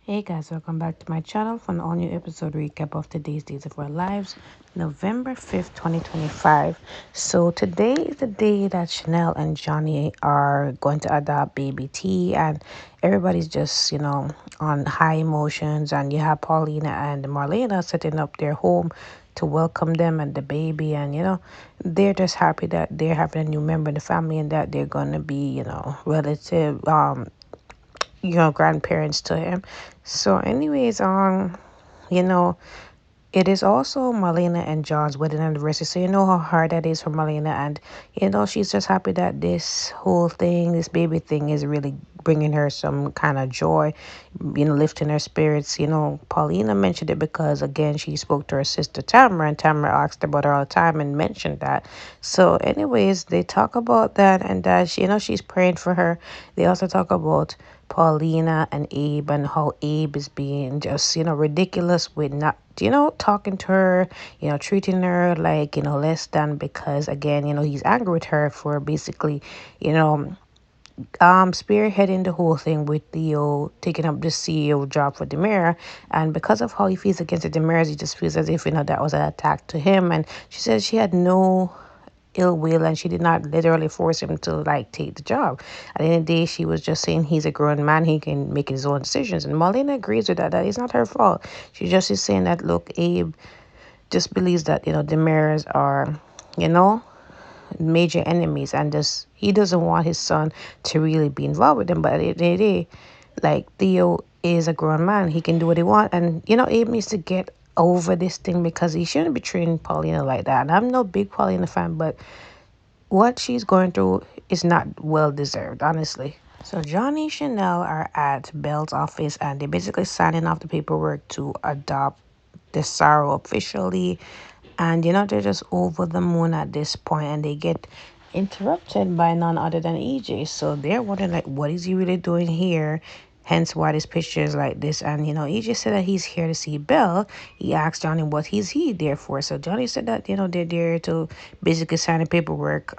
Hey guys, welcome back to my channel for an all new episode recap of today's Days of Our Lives, November 5th, 2025. So, today is the day that Chanel and Johnny are going to adopt baby T, and everybody's just, on high emotions. And you have Paulina and Marlena setting up their home to welcome them and the baby, and they're just happy that they're having a new member in the family and that they're going to be, relative grandparents to him. So anyways, you know it is also Marlena and John's wedding anniversary, so you know how hard that is for Marlena, and she's just happy that this whole thing, this baby thing, is really bringing her some kind of joy, lifting her spirits. Paulina mentioned it because again she spoke to her sister Tamara, and Tamara asked about her all the time and mentioned that. So, anyways, they talk about that and that she's praying for her. They also talk about Paulina and Abe and how Abe is being just, ridiculous with not, talking to her, treating her like, less than, because again, he's angry with her for basically, you know, spearheading the whole thing with Theo taking up the CEO job for Demira. And because of how he feels against the Demiras, he just feels as if, that was an attack to him. And she said she had no ill will and she did not literally force him to like take the job. At the end of the day, she was just saying he's a grown man, he can make his own decisions. And Marlena agrees with that. That is not her fault. She just is saying that, look, Abe just believes that, the mirrors are, you know, major enemies, and just he doesn't want his son to really be involved with them. But at the end of the day, like, Theo is a grown man, he can do what he wants. And Abe needs to get over this thing because he shouldn't be treating Paulina like that. And I'm no big Paulina fan, but what she's going through is not well deserved, honestly. So Johnny Chanel are at Belle's office and they're basically signing off the paperwork to adopt the Sorrow officially. And they're just over the moon at this point, and they get interrupted by none other than EJ. So they're wondering, like, what is he really doing here? Hence why this picture is like this. And EJ said that he's here to see Belle. He asked Johnny what he's he there for. So Johnny said that they're there to basically sign the paperwork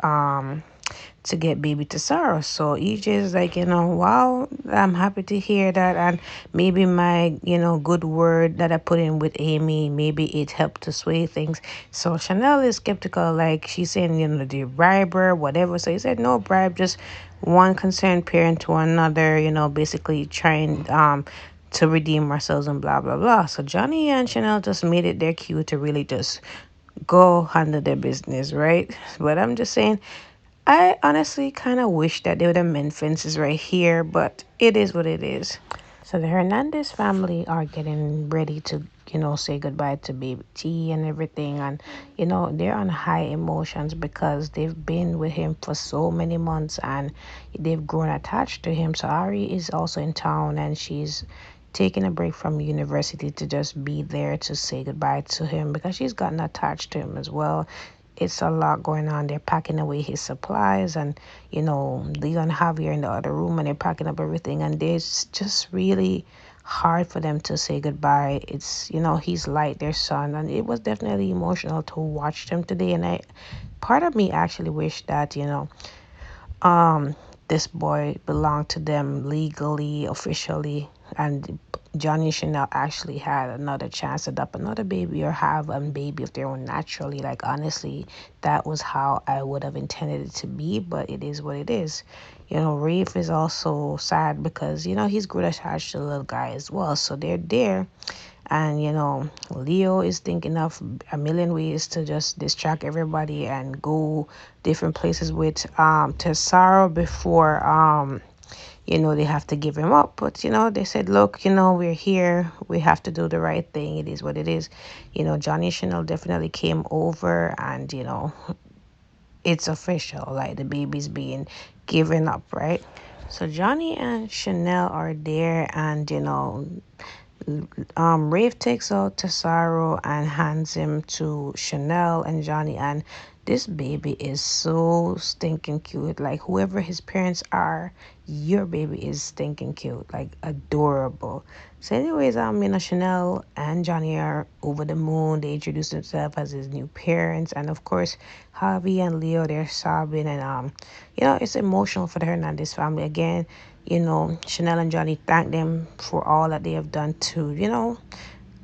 to get baby to Sarah. So EJ is like, wow, I'm happy to hear that. And maybe my, good word that I put in with Amy, maybe it helped to sway things. So Chanel is skeptical, like she's saying, the bribe her, whatever. So he said, no bribe, just one concerned parent to another, basically trying to redeem ourselves and blah blah blah. So Johnny and Chanel just made it their cue to really just go handle their business, right? But I'm just saying, I honestly kind of wish that they would have mend fences right here, but it is what it is. So the Hernandez family are getting ready to, say goodbye to baby T and everything. And, they're on high emotions because they've been with him for so many months and they've grown attached to him. So Ari is also in town and she's taking a break from university to just be there to say goodbye to him because she's gotten attached to him as well. It's a lot going on. They're packing away his supplies, and Leon and Javier in the other room, and they're packing up everything. And it's just really hard for them to say goodbye. It's he's like their son, and it was definitely emotional to watch them today. And part of me actually wish that um this boy belonged to them legally, officially, and Johnny Chanel actually had another chance to adopt another baby or have a baby of their own naturally. Like, honestly, that was how I would have intended it to be, but it is what it is. Rafe is also sad because he's good attached to the little guy as well, so they're there. And Leo is thinking of a million ways to just distract everybody and go different places with Tesaro before they have to give him up. But they said, look, we're here, we have to do the right thing, it is what it is. Johnny Chanel definitely came over, and it's official, like the baby's being given up, right? So Johnny and Chanel are there, and Rafe takes out Tesaro and hands him to Chanel and Johnny, and this baby is so stinking cute. Like, whoever his parents are, your baby is stinking cute, like adorable. So, anyways, Chanel and Johnny are over the moon. They introduce themselves as his new parents, and of course, Javi and Leo, they're sobbing, and it's emotional for the Hernandez family again. Chanel and Johnny thank them for all that they have done to,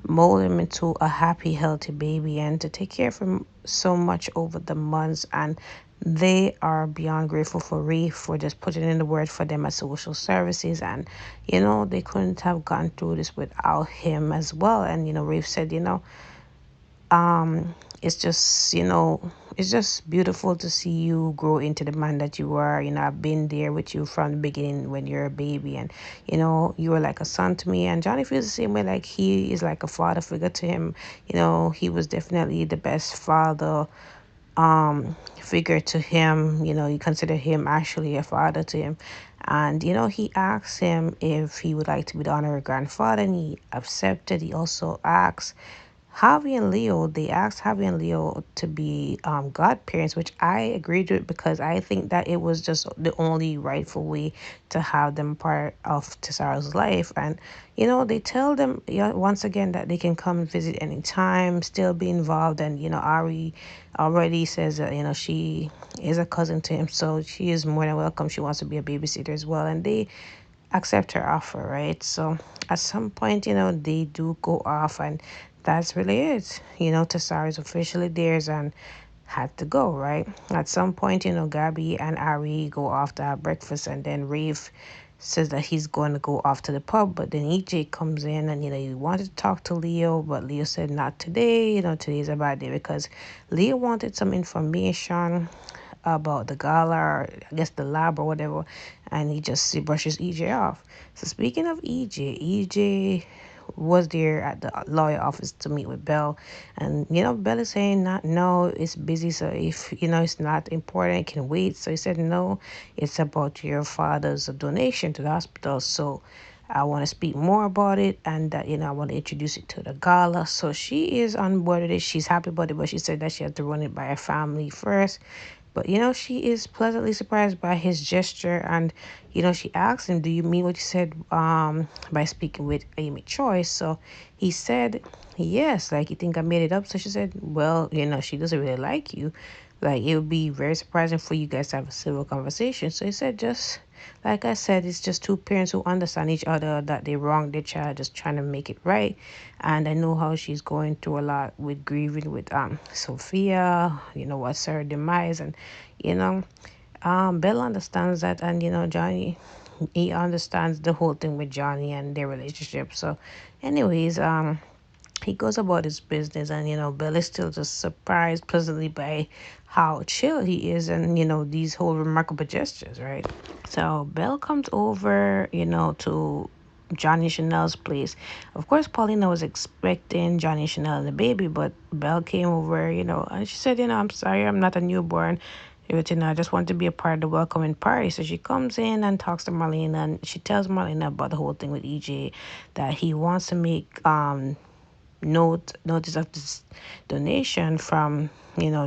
mold him into a happy, healthy baby and to take care of him so much over the months. And they are beyond grateful for Reef for just putting in the word for them at social services. And, they couldn't have gone through this without him as well. And, Reef said, it's just it's just beautiful to see you grow into the man that you are. I've been there with you from the beginning when you're a baby, and you were like a son to me. And Johnny feels the same way, like he is like a father figure to him. He was definitely the best father figure to him. You consider him actually a father to him. And he asked him if he would like to be the honorary grandfather, and he accepted. He also asked Javi and Leo, they asked Javi and Leo to be godparents, which I agreed with because I think that it was just the only rightful way to have them part of Tesaro's life. And, they tell them, once again, that they can come visit anytime, still be involved. And, Ari already says that, she is a cousin to him, so she is more than welcome. She wants to be a babysitter as well. And they accept her offer, right? So at some point, they do go off, and that's really it. Tassar is officially theirs and had to go, right? At some point, Gabby and Ari go off to have breakfast, and then Rafe says that he's going to go off to the pub, but then EJ comes in and, he wanted to talk to Leo, but Leo said not today. Today's a bad day because Leo wanted some information about the gala, or I guess the lab or whatever, and he brushes EJ off. So speaking of EJ was there at the lawyer office to meet with Belle, and Belle is saying not no, it's busy. So if it's not important, it can wait. So he said no, it's about your father's donation to the hospital. So I want to speak more about it, and that I want to introduce it to the gala. So she is on board with it. She's happy about it, but she said that she had to run it by her family first. But she is pleasantly surprised by his gesture, and she asked him, "Do you mean what you said by speaking with Amy Choi?" So he said, "Yes, like you think I made it up." So she said, "Well, she doesn't really like you. Like it would be very surprising for you guys to have a civil conversation." So he said, "Just like I said, it's just two parents who understand each other, that they wronged their child, just trying to make it right. And I know how she's going through a lot with grieving with Sophia, what's her demise, and you know, Bella understands that, and Johnny, he understands the whole thing with Johnny and their relationship. So, anyways, he goes about his business, and Bill is still just surprised pleasantly by how chill he is, and these whole remarkable gestures, right? So Belle comes over, to Johnny Chanel's place. Of course, Paulina was expecting Johnny Chanel and the baby, but Belle came over, and she said, I'm sorry, I'm not a newborn. But, I just want to be a part of the welcoming party. So she comes in and talks to Marlena, and she tells Marlena about the whole thing with EJ, that he wants to make notice of this donation from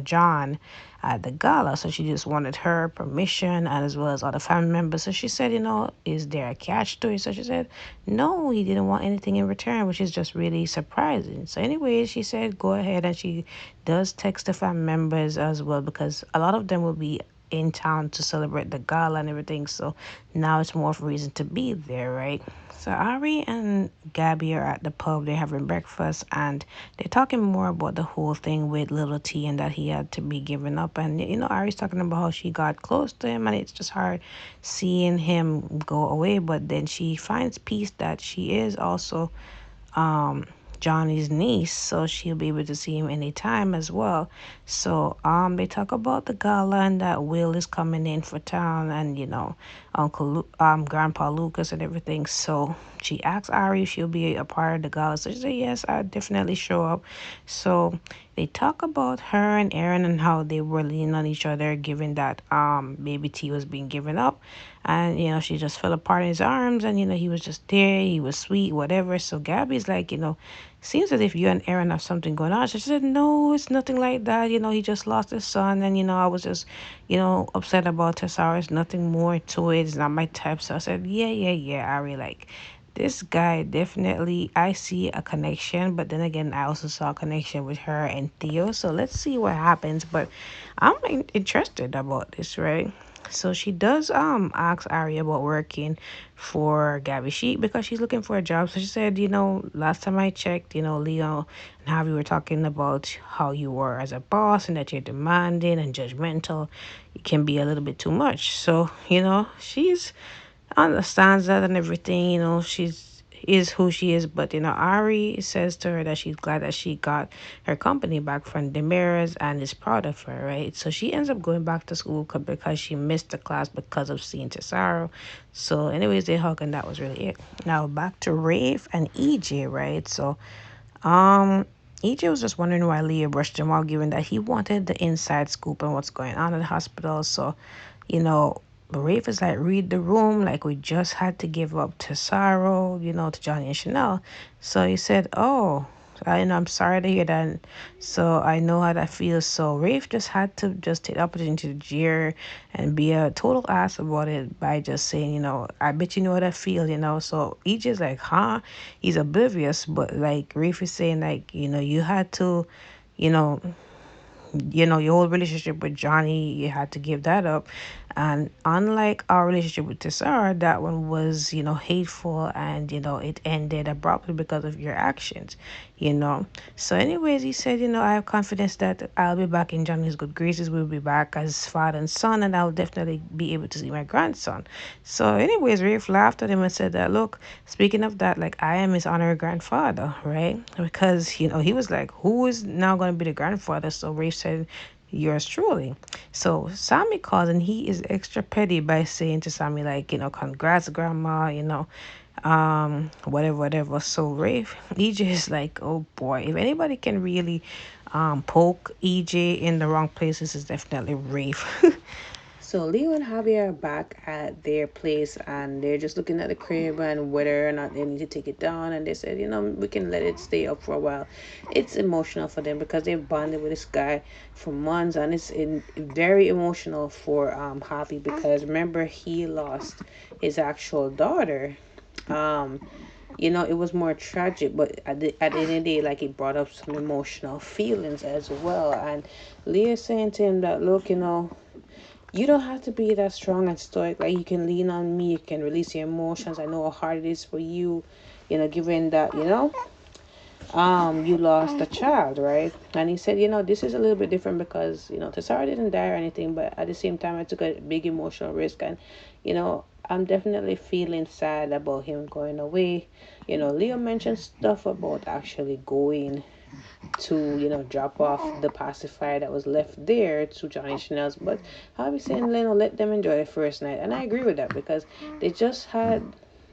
John at the gala. So she just wanted her permission, and as well as other family members. So she said, is there a catch to it? So she said no, he didn't want anything in return, which is just really surprising. So anyway, she said go ahead, and she does text the family members as well, because a lot of them will be in town to celebrate the gala and everything. So now it's more of a reason to be there, right? So Ari and Gabby are at the pub. They're having breakfast, and they're talking more about the whole thing with Little T, and that he had to be given up. And Ari's talking about how she got close to him, and it's just hard seeing him go away. But then she finds peace that she is also um Johnny's niece, so she'll be able to see him anytime as well. So they talk about the gala, and that Will is coming in for town, and Grandpa Lucas and everything. So she asks Ari if she'll be a part of the gala. So she said yes, I'll definitely show up. So they talk about her and Aaron and how they were leaning on each other, given that baby T was being given up. And she just fell apart in his arms, and he was just there, he was sweet, whatever. So Gabby's like, seems as if you and Aaron have something going on. So she said, no, it's nothing like that. He just lost his son, and I was just upset about Tessara. It's nothing more to it. It's not my type. So I said, yeah, Ari, like this guy, definitely I see a connection, but then again I also saw a connection with her and Theo. So let's see what happens. But I'm interested about this, right? So she does ask Ari about working for Gabby Sheik because she's looking for a job. So she said, last time I checked, Leo and Harvey were talking about how you were as a boss and that you're demanding and judgmental. It can be a little bit too much. So, she's understands that and everything. She's is who she is. But Ari says to her that she's glad that she got her company back from Damaris and is proud of her, right? So she ends up going back to school because she missed the class because of seeing Tesaro. So, anyways, they hug and that was really it. Now back to Rafe and EJ, right? So EJ was just wondering why Leah brushed him off, given that he wanted the inside scoop on what's going on at the hospital. So, you know, Rafe is like, read the room, like we just had to give up to Sorrow, to Johnny and Chanel. So he said, oh, I'm sorry to hear that. So I know how that feels. So Rafe just had to just take the opportunity to jeer and be a total ass about it by just saying, I bet you know what I feel, So he just like, huh? He's oblivious, but like Rafe is saying, like, you had to, you know, your whole relationship with Johnny, you had to give that up. And unlike our relationship with Tessar, that one was, hateful and, it ended abruptly because of your actions, you know. So, anyways, he said, I have confidence that I'll be back in Johnny's good graces. We'll be back as father and son, and I'll definitely be able to see my grandson. So, anyways, Rafe laughed at him and said that, look, speaking of that, like, I am his honorary grandfather, right? Because, he was like, who is now going to be the grandfather? So, Rafe said, yours truly. So Sammy calls and he is extra petty by saying to Sammy, like, congrats, grandma, whatever, whatever. So Rafe, EJ is like, oh boy, if anybody can really poke EJ in the wrong places, is definitely Rafe. So Leo and Javier are back at their place and they're just looking at the crib and whether or not they need to take it down. And they said, we can let it stay up for a while. It's emotional for them because they've bonded with this guy for months, and it's very emotional for Javi because remember he lost his actual daughter. Um, it was more tragic, but at the end of the day, like, it brought up some emotional feelings as well. And Leah's saying to him that, look, you don't have to be that strong and stoic. Like, you can lean on me. You can release your emotions. I know how hard it is for you, given that, you lost a child, right? And he said, this is a little bit different because, Tessara didn't die or anything, but at the same time, I took a big emotional risk. And, I'm definitely feeling sad about him going away. Leo mentioned stuff about actually going to drop off the pacifier that was left there to Johnny Chanel's, but I'll be saying, let them enjoy the first night. And I agree with that because they just had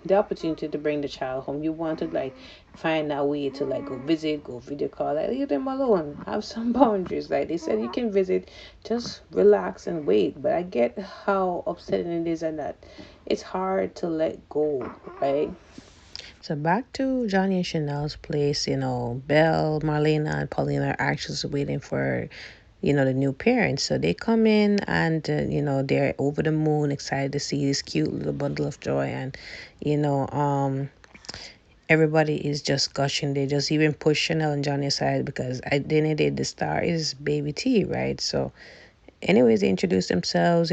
the opportunity to bring the child home. You want to like find a way to like go visit, go video call, like leave them alone, have some boundaries. Like they said, you can visit, just relax and wait. But I get how upsetting it is and that it's hard to let go, right? So back to Johnny and Chanel's place, Belle, Marlena, and Paulina are actually waiting for, the new parents. So they come in and, they're over the moon, excited to see this cute little bundle of joy. And, you know, um, everybody is just gushing. They just even push Chanel and Johnny aside because at the end of the day, the star is Baby T, right? So anyways, they introduce themselves,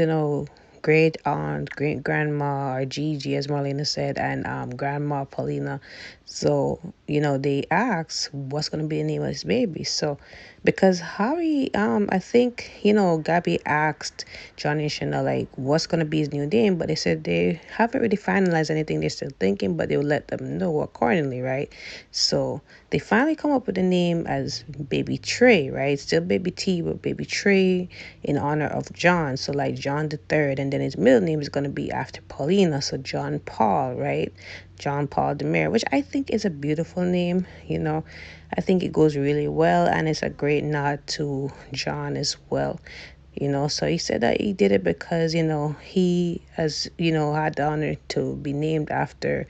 great aunt, great grandma, or Gigi, as Marlena said, and grandma Paulina. So, they ask what's going to be the name of this baby. So, because Harry, I think, Gabby asked Johnny and Chanel, like, what's going to be his new name, but they said they haven't really finalized anything. They're still thinking, but they'll let them know accordingly, right? So, they finally come up with a name as Baby Trey, right? Still Baby T, but Baby Trey in honor of John. So like John the Third, and then his middle name is gonna be after Paulina. So John Paul, right? John Paul Demare, which I think is a beautiful name. I think it goes really well, and it's a great nod to John as well. So he said that he did it because he has had the honor to be named after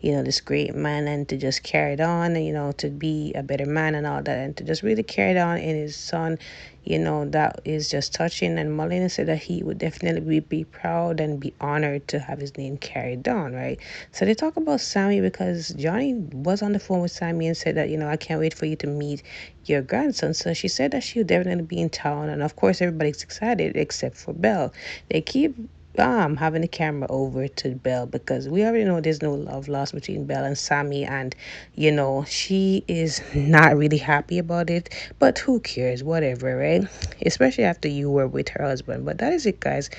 this great man, and to just carry it on, and to be a better man and all that, and to just really carry it on in his son. That is just touching. And Marlena said that he would definitely be proud and be honored to have his name carried on, right? So they talk about Sammy because Johnny was on the phone with Sammy and said that, I can't wait for you to meet your grandson. So she said that she would definitely be in town. And of course, everybody's excited except for Belle. They keep having the camera over to Belle, because we already know there's no love lost between Belle and Sammy, and she is not really happy about it, but who cares, whatever, right? Especially after you were with her husband. But that is it, guys.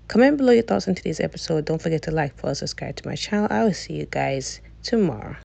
Comment below your thoughts on today's episode. Don't forget to like, follow, subscribe to my channel. I will see you guys tomorrow.